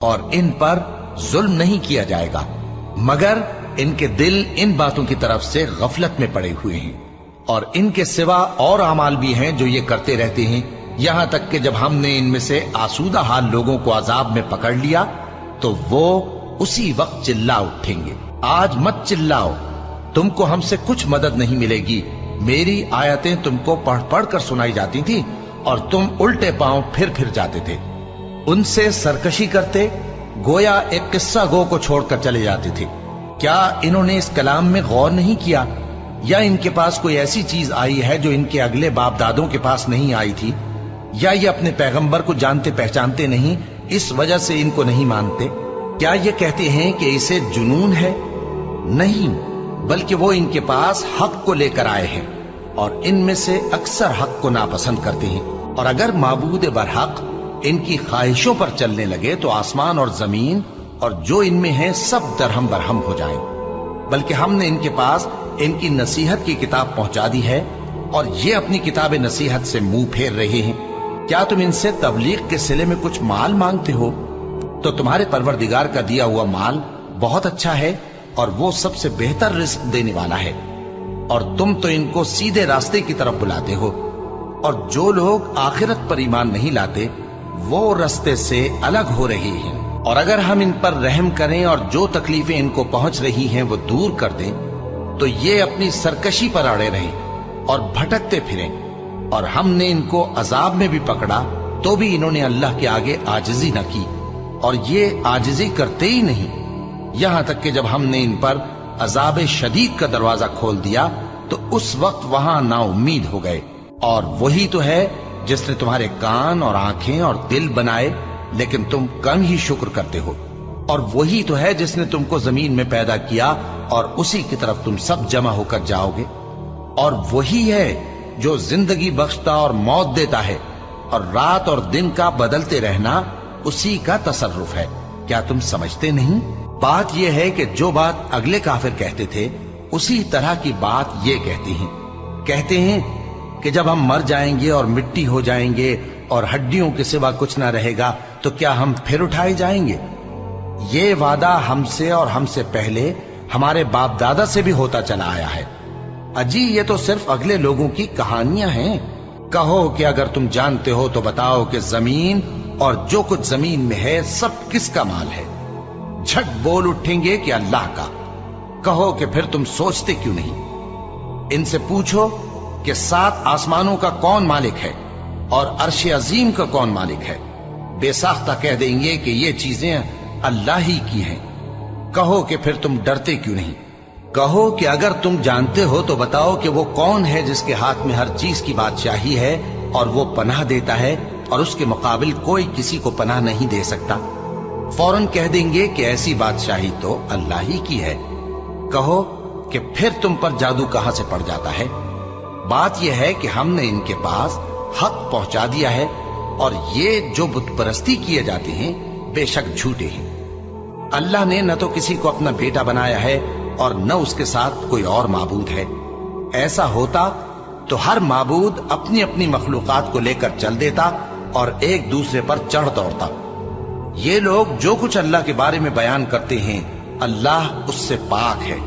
اور ان پر ظلم نہیں کیا جائے گا، مگر ان کے دل ان باتوں کی طرف سے غفلت میں پڑے ہوئے ہیں، اور ان کے سوا اور اعمال بھی ہیں جو یہ کرتے رہتے ہیں، یہاں تک کہ جب ہم نے ان میں سے آسودہ حال لوگوں کو عذاب میں پکڑ لیا تو وہ اسی وقت چلا اٹھیں گے۔ آج مت چلاؤ، تم کو ہم سے کچھ مدد نہیں ملے گی، میری آیتیں تم کو پڑھ پڑھ کر سنائی جاتی تھی اور تم الٹے پاؤں پھر جاتے تھے، ان سے سرکشی کرتے، گویا ایک قصہ گو کو چھوڑ کر چلے جاتے تھے۔ کیا انہوں نے اس کلام میں غور نہیں کیا، یا ان کے پاس کوئی ایسی چیز آئی ہے جو ان کے اگلے باپ دادوں کے پاس نہیں آئی تھی، یا یہ اپنے پیغمبر کو جانتے پہچانتے نہیں اس وجہ سے ان کو نہیں مانتے؟ کیا یہ کہتے ہیں کہ اسے جنون ہے؟ نہیں، بلکہ وہ ان کے پاس حق کو لے کر آئے ہیں، اور ان میں سے اکثر حق کو ناپسند کرتے ہیں۔ اور اگر معبود برحق ان کی خواہشوں پر چلنے لگے تو آسمان اور زمین اور جو ان میں ہیں سب درہم برہم ہو جائیں۔ بلکہ ہم نے ان کے پاس ان کی نصیحت کی کتاب پہنچا دی ہے، اور یہ اپنی کتاب نصیحت سے منہ پھیر رہے ہیں۔ کیا تم ان سے تبلیغ کے صلے میں کچھ مال مانگتے ہو؟ تو تمہارے پروردگار کا دیا ہوا مال بہت اچھا ہے، اور وہ سب سے بہتر رزق دینے والا ہے، اور تم تو ان کو سیدھے راستے کی طرف بلاتے ہو۔ اور جو لوگ آخرت پر ایمان نہیں لاتے وہ راستے سے الگ ہو رہے ہیں۔ اور اگر ہم ان پر رحم کریں اور جو تکلیفیں ان کو پہنچ رہی ہیں وہ دور کر دیں تو یہ اپنی سرکشی پر اڑے رہیں اور بھٹکتے پھریں، اور ہم نے ان کو عذاب میں بھی پکڑا تو بھی انہوں نے اللہ کے آگے عاجزی نہ کی، اور یہ عاجزی کرتے ہی نہیں، یہاں تک کہ جب ہم نے ان پر عذاب شدید کا دروازہ کھول دیا تو اس وقت وہاں نا امید ہو گئے۔ اور وہی تو ہے جس نے تمہارے کان اور آنکھیں اور دل بنائے، لیکن تم کم ہی شکر کرتے ہو۔ اور وہی تو ہے جس نے تم کو زمین میں پیدا کیا اور اسی کی طرف تم سب جمع ہو کر جاؤ گے۔ اور وہی ہے جو زندگی بخشتا اور موت دیتا ہے، اور رات اور دن کا بدلتے رہنا اسی کا تصرف ہے۔ کیا تم سمجھتے نہیں؟ بات یہ ہے کہ جو بات اگلے کافر کہتے تھے اسی طرح کی بات یہ کہتے ہیں کہ جب ہم مر جائیں گے اور مٹی ہو جائیں گے اور ہڈیوں کے سوا کچھ نہ رہے گا تو کیا ہم پھر اٹھائے جائیں گے؟ یہ وعدہ ہم سے اور ہم سے پہلے ہمارے باپ دادا سے بھی ہوتا چلا آیا ہے۔ اجی یہ تو صرف اگلے لوگوں کی کہانیاں ہیں۔ کہو کہ اگر تم جانتے ہو تو بتاؤ کہ زمین اور جو کچھ زمین میں ہے سب کس کا مال ہے؟ جھٹ بول اٹھیں گے کہ اللہ کا۔ کہو کہ پھر تم سوچتے کیوں نہیں؟ ان سے پوچھو کہ 7 آسمانوں کا کون مالک ہے اور عرش عظیم کا کون مالک ہے؟ بے ساختہ کہہ دیں گے کہ یہ چیزیں اللہ ہی کی ہیں۔ کہو کہ پھر تم ڈرتے کیوں نہیں؟ کہو کہ اگر تم جانتے ہو تو بتاؤ کہ وہ کون ہے جس کے ہاتھ میں ہر چیز کی بادشاہی ہے اور وہ پناہ دیتا ہے اور اس کے مقابل کوئی کسی کو پناہ نہیں دے سکتا۔ فوراً کہہ دیں گے کہ ایسی بادشاہی تو اللہ ہی کی ہے۔ کہو کہ پھر تم پر جادو کہاں سے پڑ جاتا ہے؟ بات یہ ہے کہ ہم نے ان کے پاس حق پہنچا دیا ہے، اور یہ جو بت پرستی کیے جاتے ہیں بے شک جھوٹے ہیں۔ اللہ نے نہ تو کسی کو اپنا بیٹا بنایا ہے اور نہ اس کے ساتھ کوئی اور معبود ہے۔ ایسا ہوتا تو ہر معبود اپنی اپنی مخلوقات کو لے کر چل دیتا اور ایک دوسرے پر چڑھ دوڑتا۔ یہ لوگ جو کچھ اللہ کے بارے میں بیان کرتے ہیں اللہ اس سے پاک ہے۔